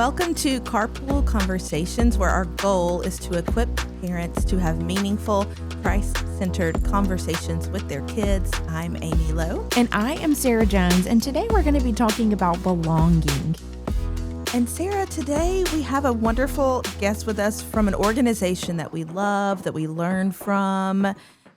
Welcome to Carpool Conversations, where our goal is to equip parents to have meaningful, Christ-centered conversations with their kids. I'm Amy Lowe. And I am Sara Jones, and today we're going to be talking about belonging. And Sara, today we have a wonderful guest with us from an organization that we love, that we learn from,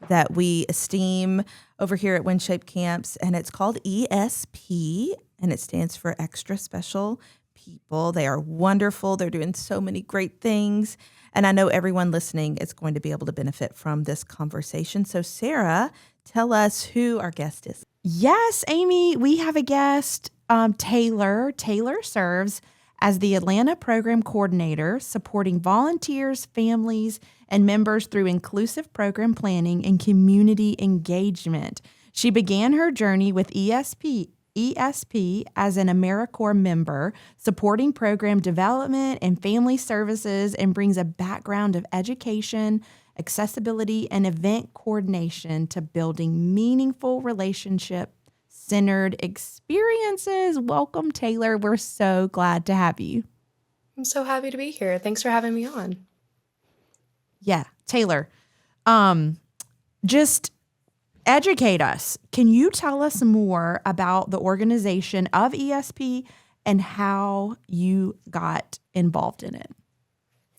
that we esteem over here at WinShape Camps, and it's called ESP, and it stands for Extra Special People. They are wonderful. They're doing so many great things, and I know everyone listening is going to be able to benefit from this conversation. So Sara, tell us who our guest is. Yes, Amy, we have a guest, Taylor. Taylor serves as the Atlanta Program Coordinator, supporting volunteers, families, and members through inclusive program planning and community engagement. She began her journey with ESP as an AmeriCorps member, supporting program development and family services, and brings a background of education, accessibility, and event coordination to building meaningful relationship-centered experiences. Welcome, Taylor. We're so glad to have you. I'm so happy to be here. Thanks for having me on. Yeah, Taylor, just educate us. Can you tell us more about the organization of ESP and how you got involved in it?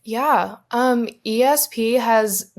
Yeah, ESP has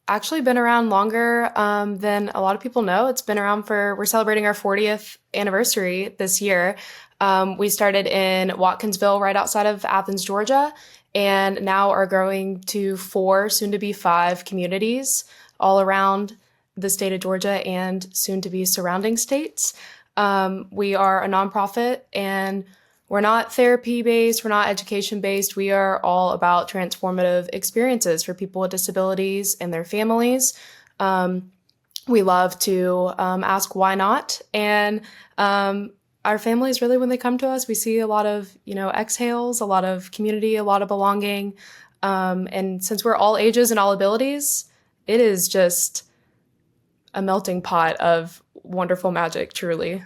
actually been around longer than a lot of people know. It's been around we're celebrating our 40th anniversary this year. We started in Watkinsville, right outside of Athens, Georgia, and now are growing to 4, soon to be 5 communities all around the state of Georgia and soon to be surrounding states. We are a nonprofit, and we're not therapy-based, we're not education-based. We are all about transformative experiences for people with disabilities and their families. We love to ask why not, and our families, really, when they come to us, we see a lot of, exhales, a lot of community, a lot of belonging. And since we're all ages and all abilities, it is just a melting pot of wonderful magic, truly.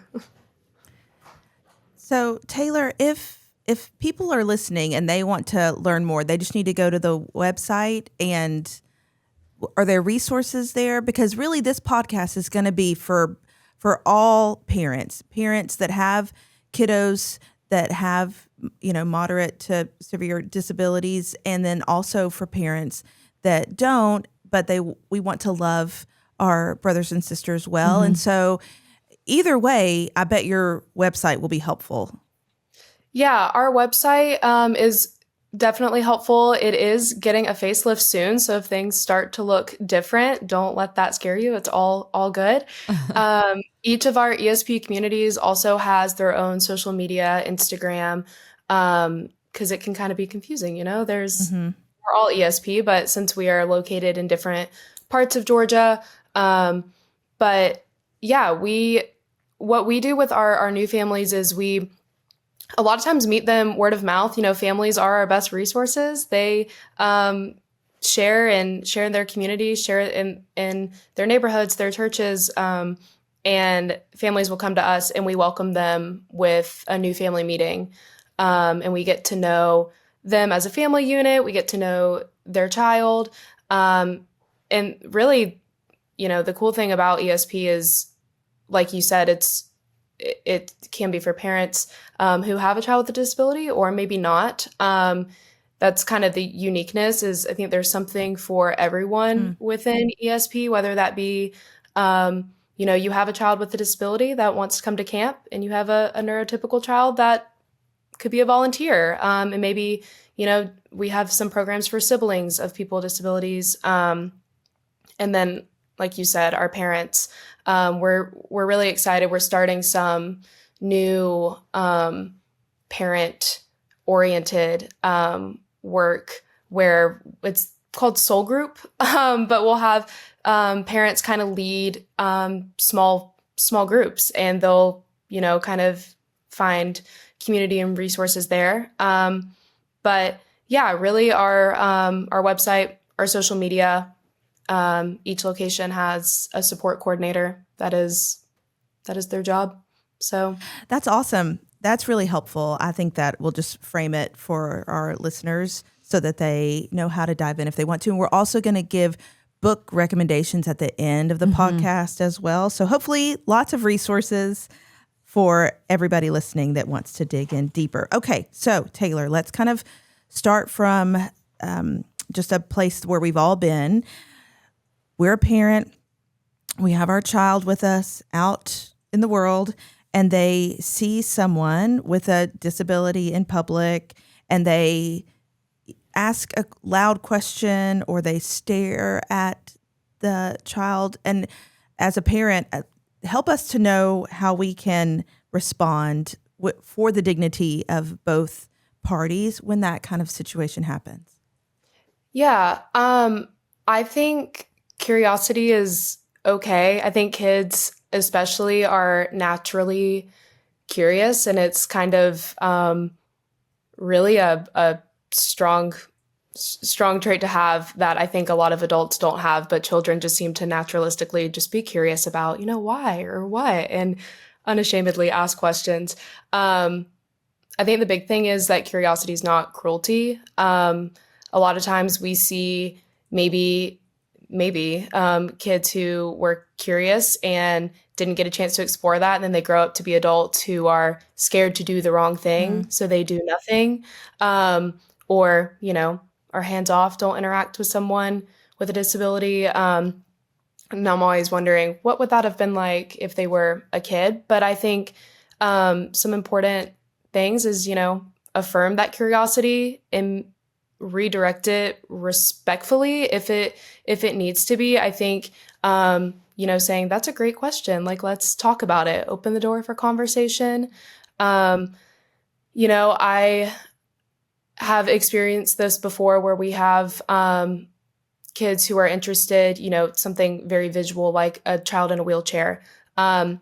So Taylor, if people are listening and they want to learn more, they just need to go to the website, and are there resources there? Because really this podcast is going to be for all parents that have kiddos that have, moderate to severe disabilities, and then also for parents that don't, but we want to love our brothers and sisters well. Mm-hmm. And so either way, I bet your website will be helpful. Yeah, our website is definitely helpful. It is getting a facelift soon, so if things start to look different, don't let that scare you. It's all good. Each of our ESP communities also has their own social media, Instagram, because it can kind of be confusing. There's we're all ESP, but since we are located in different parts of Georgia, but yeah, what we do with our new families is we a lot of times meet them word of mouth. Families are our best resources. They share in their communities, share in their neighborhoods, their churches, and families will come to us, and we welcome them with a new family meeting. And we get to know them as a family unit. We get to know their child. And really, the cool thing about ESP is, like you said, it can be for parents who have a child with a disability or maybe not. That's kind of the uniqueness, is I think there's something for everyone within ESP, whether that be, you have a child with a disability that wants to come to camp, and you have a neurotypical child that could be a volunteer. And maybe, we have some programs for siblings of people with disabilities. And then, like you said, our parents, we're really excited. We're starting some new parent-oriented work where it's called Soul Group, but we'll have parents kind of lead small groups, and they'll kind of find community and resources there. But yeah, really our website, our social media. Each location has a support coordinator that is their job. So that's awesome. That's really helpful. I think that we'll just frame it for our listeners so that they know how to dive in if they want to. And we're also going to give book recommendations at the end of the podcast as well. So hopefully lots of resources for everybody listening that wants to dig in deeper. Okay, so Taylor, let's kind of start from just a place where we've all been. We're a parent. We have our child with us out in the world, and they see someone with a disability in public, and they ask a loud question or they stare at the child. And as a parent, help us to know how we can respond for the dignity of both parties when that kind of situation happens. Yeah, I think curiosity is okay. I think kids especially are naturally curious, and it's kind of really a strong trait to have that I think a lot of adults don't have, but children just seem to naturalistically just be curious about, why or what, and unashamedly ask questions. I think the big thing is that curiosity is not cruelty. A lot of times we see maybe kids who were curious and didn't get a chance to explore that, and then they grow up to be adults who are scared to do the wrong thing, so they do nothing, or are hands off, don't interact with someone with a disability. And I'm always wondering, what would that have been like if they were a kid? But I think some important things is, affirm that curiosity and redirect it respectfully if it needs to be. I think, saying that's a great question, like, let's talk about it, open the door for conversation. I have experienced this before where we have kids who are interested, something very visual, like a child in a wheelchair, asking,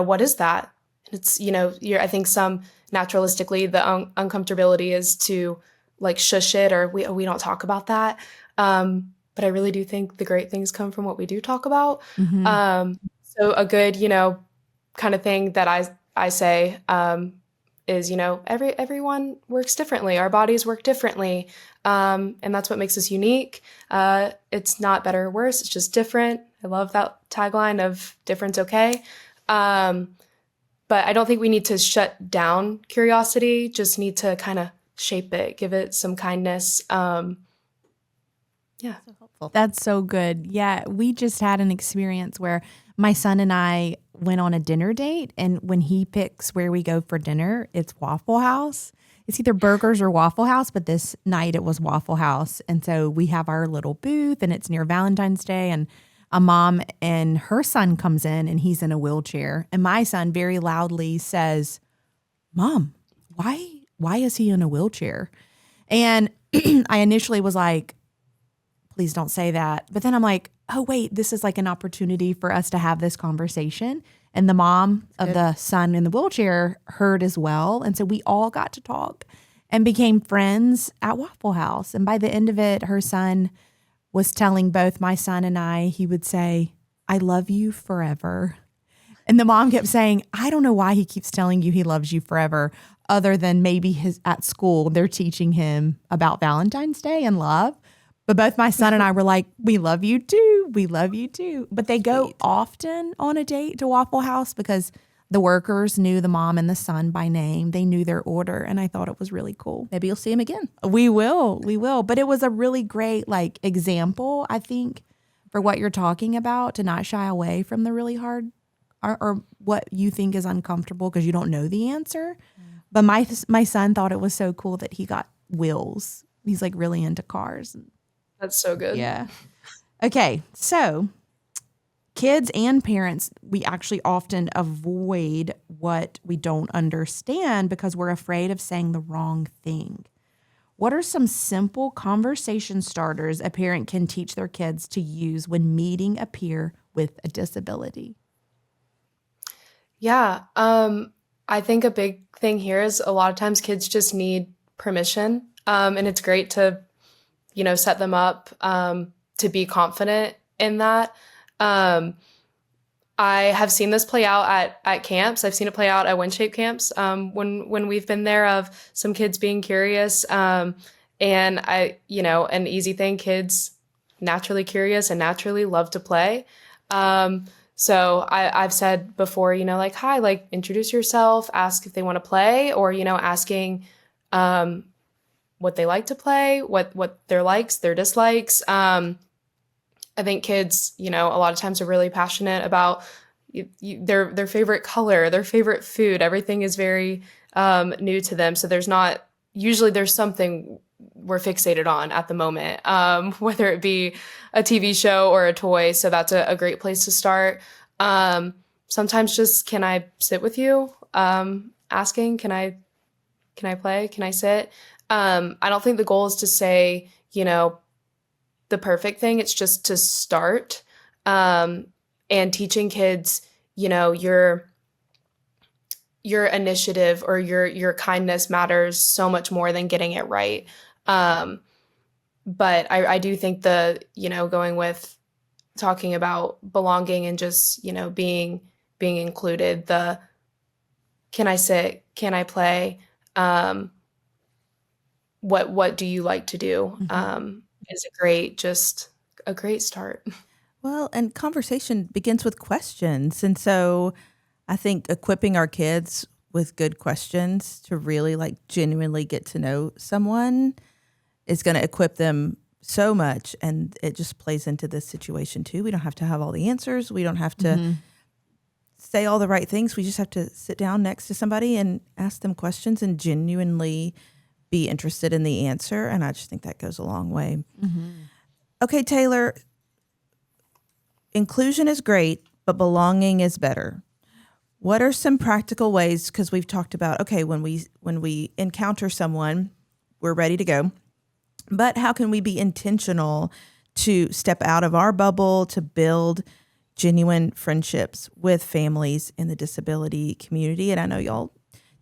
what is that? It's, I think some naturalistically the uncomfortability is to like shush it, or we don't talk about that. But I really do think the great things come from what we do talk about. So a good, kind of thing that I say is, everyone works differently. Our bodies work differently. And that's what makes us unique. It's not better or worse. It's just different. I love that tagline of different's okay. But I don't think we need to shut down curiosity, just need to kind of shape it, give it some kindness. Yeah. So helpful. That's so good. Yeah, we just had an experience where my son and I went on a dinner date, and when he picks where we go for dinner, it's Waffle House. It's either burgers or Waffle House, but this night it was Waffle House. And so we have our little booth, and it's near Valentine's Day, and a mom and her son comes in, and he's in a wheelchair. And my son very loudly says, "Mom, why is he in a wheelchair?" And I initially was like, please don't say that. But then I'm like, oh, wait, this is like an opportunity for us to have this conversation. And the mom of the son in the wheelchair heard as well. And so we all got to talk and became friends at Waffle House. And by the end of it, her son was telling both my son and I, he would say, "I love you forever." And the mom kept saying, "I don't know why he keeps telling you he loves you forever, other than maybe at school, they're teaching him about Valentine's Day and love." But both my son and I were like, "We love you too. We love you too." But they go often on a date to Waffle House because the workers knew the mom and the son by name. They knew their order. And I thought it was really cool. Maybe you'll see him again. We will. But it was a really great example, I think, for what you're talking about, to not shy away from the really hard or what you think is uncomfortable because you don't know the answer. But my son thought it was so cool that he got wheels. He's like really into cars. That's so good. Yeah. Okay. So kids and parents, we actually often avoid what we don't understand because we're afraid of saying the wrong thing. What are some simple conversation starters a parent can teach their kids to use when meeting a peer with a disability? Yeah. I think a big thing here is a lot of times kids just need permission. And it's great to, set them up to be confident in that. I have seen this play out at camps. I've seen it play out at WinShape camps when we've been there, of some kids being curious. And an easy thing, kids naturally curious and naturally love to play. So I've said before, like, hi, like, introduce yourself, ask if they want to play, or, asking what they like to play, what their likes, their dislikes. I think kids, a lot of times are really passionate about their favorite color, their favorite food. Everything is very new to them. So there's something we're fixated on at the moment, whether it be a TV show or a toy. So that's a great place to start. Sometimes just, can I sit with you? Asking, can I play? Can I sit? I don't think the goal is to say, the perfect thing. It's just to start, and teaching kids, your initiative or your kindness matters so much more than getting it right. But I do think going with talking about belonging and just, being included, can I sit? Can I play? What do you like to do? Is a great start. Well, and conversation begins with questions. And so I think equipping our kids with good questions to really like genuinely get to know someone is going to equip them so much. And it just plays into this situation too. We don't have to have all the answers. We don't have to say all the right things. We just have to sit down next to somebody and ask them questions and genuinely be interested in the answer. And I just think that goes a long way. Okay, Taylor, inclusion is great, but belonging is better. What are some practical ways? Because we've talked about, okay, when we encounter someone, we're ready to go. But how can we be intentional to step out of our bubble to build genuine friendships with families in the disability community? And I know y'all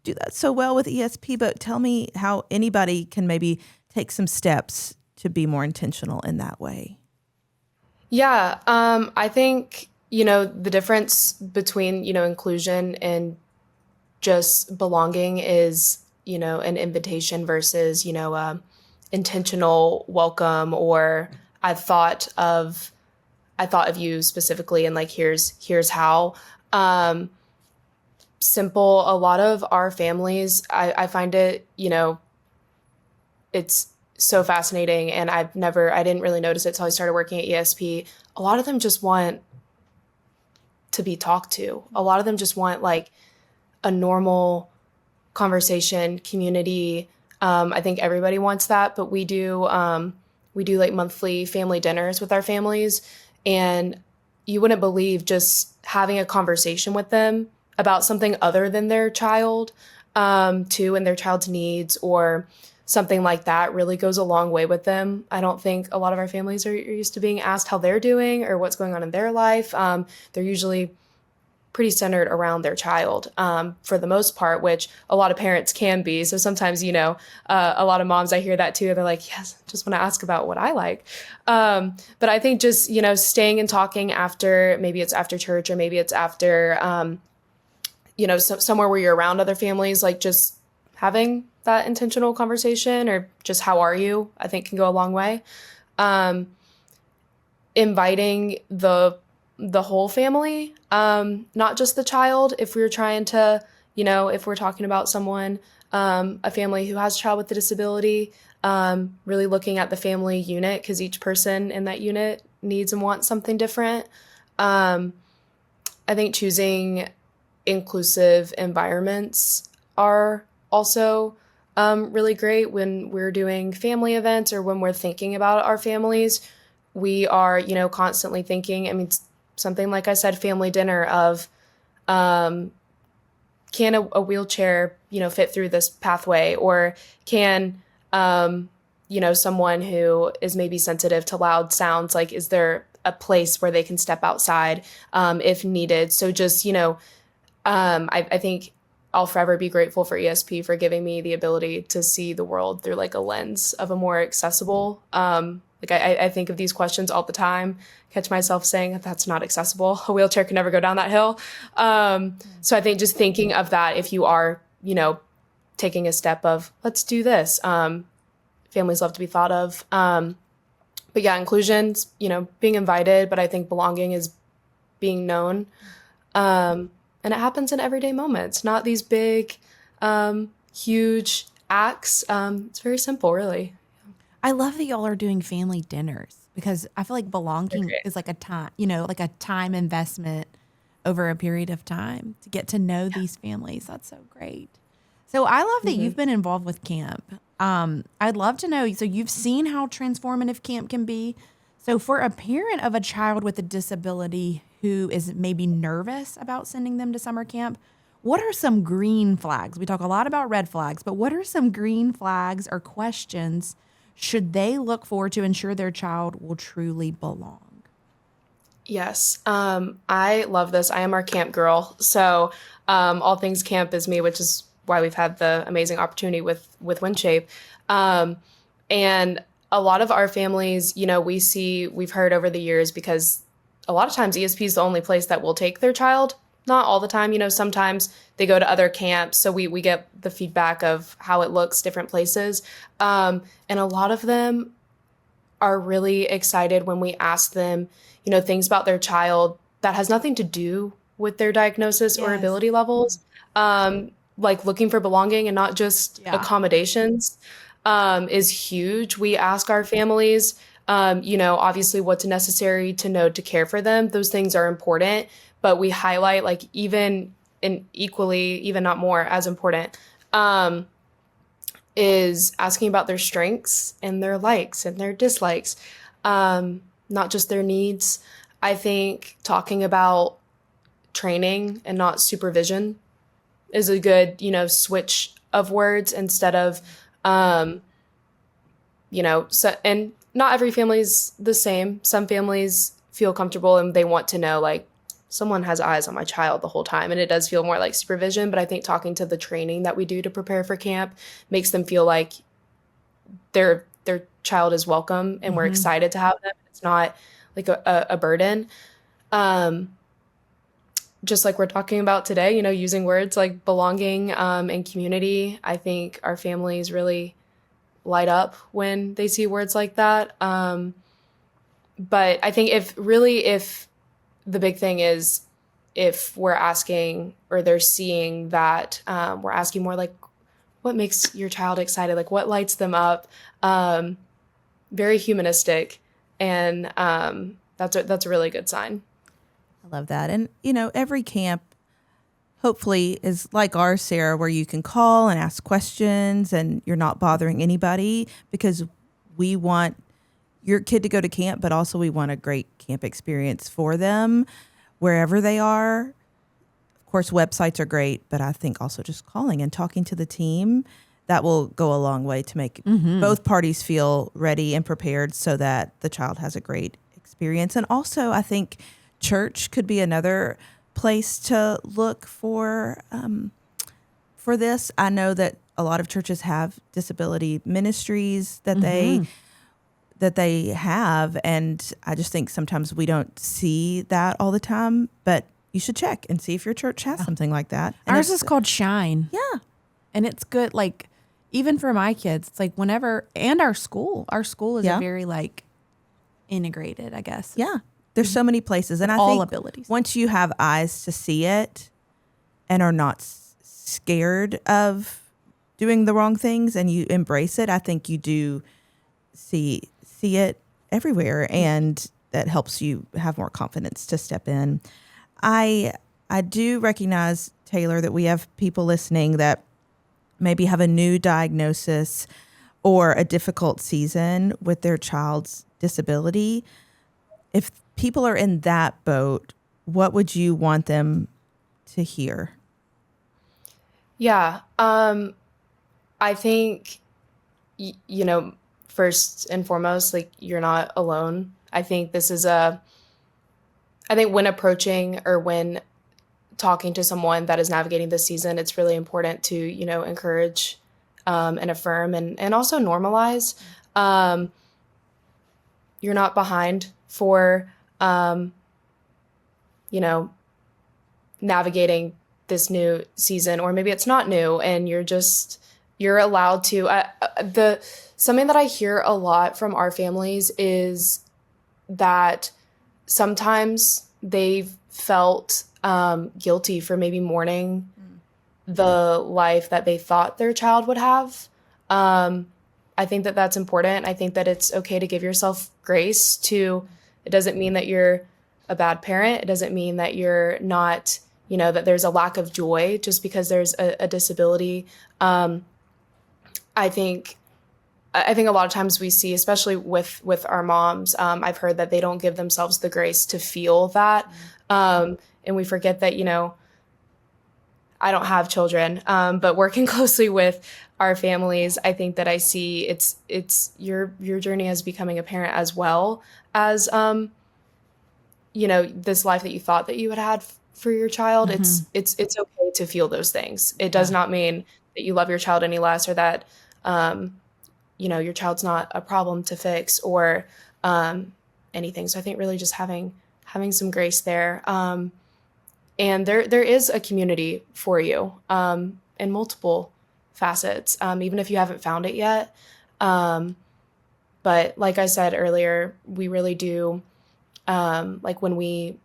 do that so well with ESP, but tell me how anybody can maybe take some steps to be more intentional in that way. Yeah, I think, the difference between, inclusion and just belonging is, an invitation versus, intentional welcome, or I thought of you specifically, and like, here's how. Simple. A lot of our families, I find it, it's so fascinating, and I didn't really notice it till I started working at ESP. A lot of them just want to be talked to. A lot of them just want like a normal conversation, community. I think everybody wants that, but we do like monthly family dinners with our families, and you wouldn't believe just having a conversation with them about something other than their child, too, and their child's needs or something like that really goes a long way with them. I don't think a lot of our families are used to being asked how they're doing or what's going on in their life. They're usually pretty centered around their child, for the most part, which a lot of parents can be. So sometimes, a lot of moms, I hear that too. They're like, yes, just want to ask about what I like. But I think just, staying and talking after, maybe it's after church or maybe it's after, somewhere where you're around other families, like just having that intentional conversation or just how are you, I think can go a long way. Inviting the whole family, not just the child. If we're trying to, if we're talking about someone, a family who has a child with a disability, really looking at the family unit, because each person in that unit needs and wants something different. I think choosing inclusive environments are also really great when we're doing family events or when we're thinking about our families. We are, constantly thinking, I mean, something like I said, family dinner of, can a wheelchair, fit through this pathway, or can, someone who is maybe sensitive to loud sounds, like, is there a place where they can step outside, if needed? So just, I think I'll forever be grateful for ESP for giving me the ability to see the world through like a lens of a more accessible. Like I think of these questions all the time, catch myself saying that's not accessible. A wheelchair can never go down that hill. So I think just thinking of that, if you are, taking a step of let's do this. Families love to be thought of. But yeah, inclusion's, being invited, but I think belonging is being known. And it happens in everyday moments, not these big, huge acts. It's very simple, really. I love that y'all are doing family dinners because I feel like belonging is like a time, like a time investment over a period of time to get to know these families. That's so great. So I love that you've been involved with camp. I'd love to know, so you've seen how transformative camp can be. So for a parent of a child with a disability who is maybe nervous about sending them to summer camp, what are some green flags? We talk a lot about red flags, but what are some green flags or questions should they look for to ensure their child will truly belong? Yes. I love this. I am our camp girl. So all things camp is me, which is why we've had the amazing opportunity with WindShape. And a lot of our families, we've heard over the years, because a lot of times ESP is the only place that will take their child. Not all the time, sometimes they go to other camps. So we get the feedback of how it looks different places. And a lot of them are really excited when we ask them, things about their child that has nothing to do with their diagnosis or ability levels. Like looking for belonging and not just accommodations is huge. We ask our families, obviously what's necessary to know to care for them. Those things are important, but we highlight like even not more as important, is asking about their strengths and their likes and their dislikes, not just their needs. I think talking about training and not supervision is a good, switch of words instead of, and not every family's the same. Some families feel comfortable and they want to know, like, someone has eyes on my child the whole time. And it does feel more like supervision. But I think talking to the training that we do to prepare for camp makes them feel like their child is welcome and we're excited to have them. It's not like a burden. Just like we're talking about today, using words like belonging and community. I think our families really light up when they see words like that. But I think if the big thing is if we're asking or they're seeing that we're asking more like, what makes your child excited? Like what lights them up? Very humanistic. And that's a really good sign. I love that. And, every camp hopefully is like ours, Sara, where you can call and ask questions and you're not bothering anybody, because we want your kid to go to camp, but also we want a great camp experience for them wherever they are. Of course, websites are great, but I think also just calling and talking to the team, that will go a long way to make both parties feel ready and prepared so that the child has a great experience. And also, I think church could be another place to look for this. I know that a lot of churches have disability ministries that they have, and I just think sometimes we don't see that all the time, but you should check and see if your church has something like that. And ours is called Shine. Yeah. And it's good, like, even for my kids, it's like whenever, and our school is a very like integrated, I guess. Yeah. There's so many places. And I all think abilities. Once you have eyes to see it and are not scared of doing the wrong things and you embrace it, I think you do see it everywhere. And that helps you have more confidence to step in. I do recognize, Taylor, that we have people listening that maybe have a new diagnosis or a difficult season with their child's disability. If people are in that boat, what would you want them to hear? Yeah. I think, first and foremost, like, you're not alone. I think this is I think when approaching or when talking to someone that is navigating this season, it's really important to, encourage and affirm and also normalize. You're not behind for, navigating this new season, or maybe it's not new and you're allowed to. Something that I hear a lot from our families is that sometimes they've felt guilty for maybe mourning the life that they thought their child would have. I think that that's important. I think that it's okay to give yourself grace to, it doesn't mean that you're a bad parent. It doesn't mean that you're not, that there's a lack of joy just because there's a disability. I think a lot of times we see, especially with our moms, I've heard that they don't give themselves the grace to feel that. And we forget that, I don't have children, but working closely with our families, I think that I see it's your journey as becoming a parent, as well as, this life that you thought that you had for your child. It's okay to feel those things. It does not mean that you love your child any less, or that, your child's not a problem to fix, or anything. So I think really just having some grace there. And there is a community for you in multiple facets, even if you haven't found it yet. But like I said earlier, we really do, like when we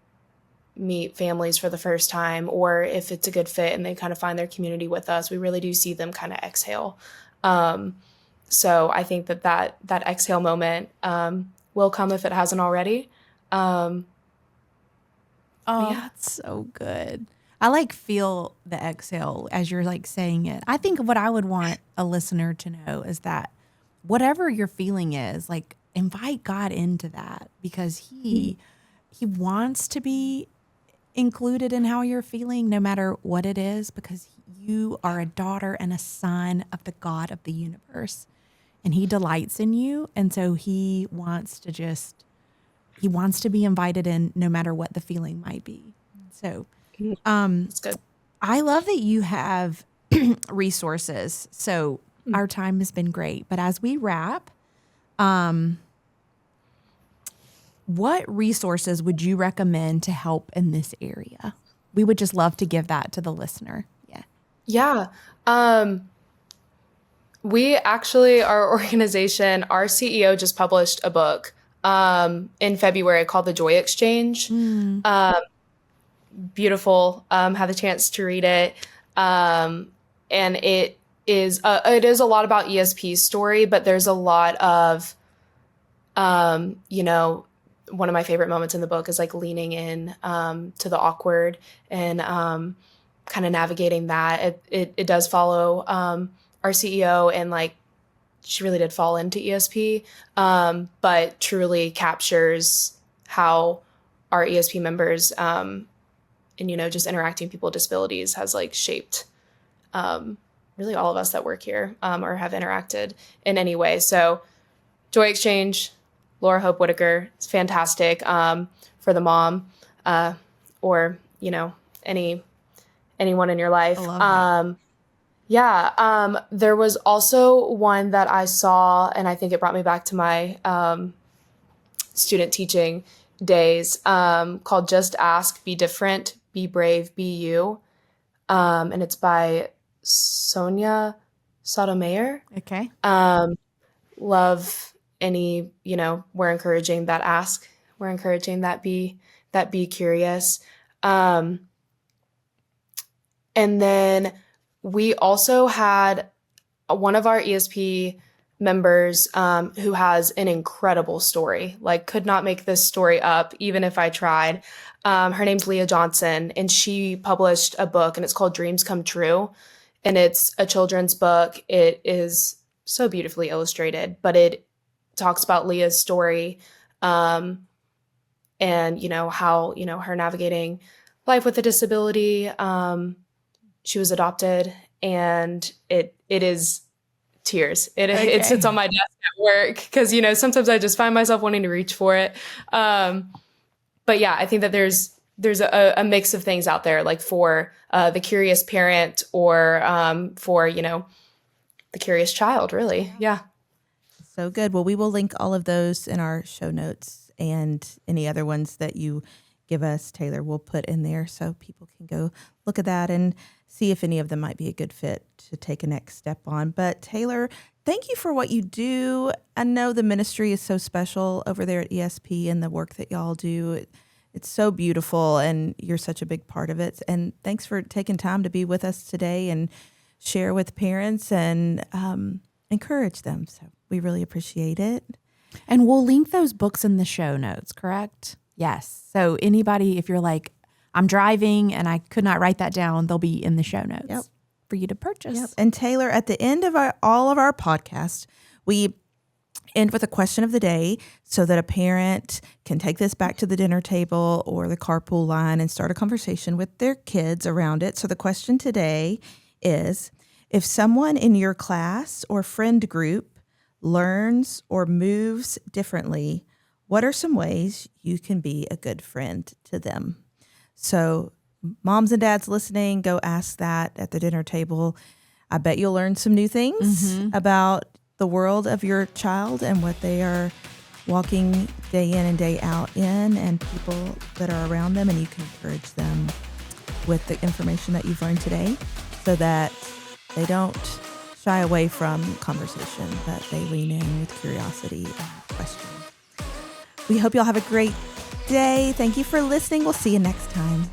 meet families for the first time, or if it's a good fit and they kind of find their community with us, we really do see them kind of exhale. So I think that exhale moment will come if it hasn't already. That's so good. I feel the exhale as you're saying it. I think what I would want a listener to know is that whatever your feeling is, invite God into that, because he wants to be included in how you're feeling, no matter what it is, because you are a daughter and a son of the God of the universe, and he delights in you. And so he wants to be invited in, no matter what the feeling might be. So, That's good. I love that you have resources. So our time has been great, but as we wrap, what resources would you recommend to help in this area? We would just love to give that to the listener. Yeah. We actually, our organization, our CEO just published a book in February called The Joy Exchange. Beautiful. Had the chance to read it. And it is a lot about ESP's story, but there's a lot of, one of my favorite moments in the book is leaning in to the awkward and kind of navigating that. It does follow our CEO, and she really did fall into ESP, but truly captures how our ESP members and just interacting with people with disabilities has shaped really all of us that work here or have interacted in any way. So Joy Exchange, Laura Hope Whitaker, is fantastic for the mom or anyone in your life. I love that. There was also one that I saw, and I think it brought me back to my student teaching days, called Just Ask, Be Different, Be Brave, Be You. And it's by Sonia Sotomayor. Okay. Love any, we're encouraging that ask. We're encouraging that be curious. And then we also had one of our ESP members who has an incredible story, could not make this story up, even if I tried. Her name's Leah Johnson, and she published a book, and it's called Dreams Come True. And it's a children's book. It is so beautifully illustrated, but it talks about Leah's story and, how, her navigating life with a disability. She was adopted, and it is tears. It sits on my desk at work because, sometimes I just find myself wanting to reach for it. But yeah, I think that there's there's a mix of things out there, like for the curious parent or for, the curious child, really. Yeah. So good. Well, we will link all of those in our show notes, and any other ones that you give us, Taylor, we'll put in there so people can go look at that and see if any of them might be a good fit to take a next step on. But Taylor, thank you for what you do. I know the ministry is so special over there at ESP and the work that y'all do. It's so beautiful, and you're such a big part of it. And thanks for taking time to be with us today and share with parents and encourage them. So we really appreciate it. And we'll link those books in the show notes, correct? Yes. So anybody, if you're like, I'm driving and I could not write that down, they'll be in the show notes for you to purchase. Yep. And Taylor, at the end of all of our podcasts, we end with a question of the day so that a parent can take this back to the dinner table or the carpool line and start a conversation with their kids around it. So the question today is, if someone in your class or friend group learns or moves differently, what are some ways you can be a good friend to them? So moms and dads listening, go ask that at the dinner table. I bet you'll learn some new things about the world of your child and what they are walking day in and day out in, and people that are around them, and you can encourage them with the information that you've learned today so that they don't shy away from conversation, but they lean in with curiosity and question. We hope y'all have a great day. Thank you for listening. We'll see you next time.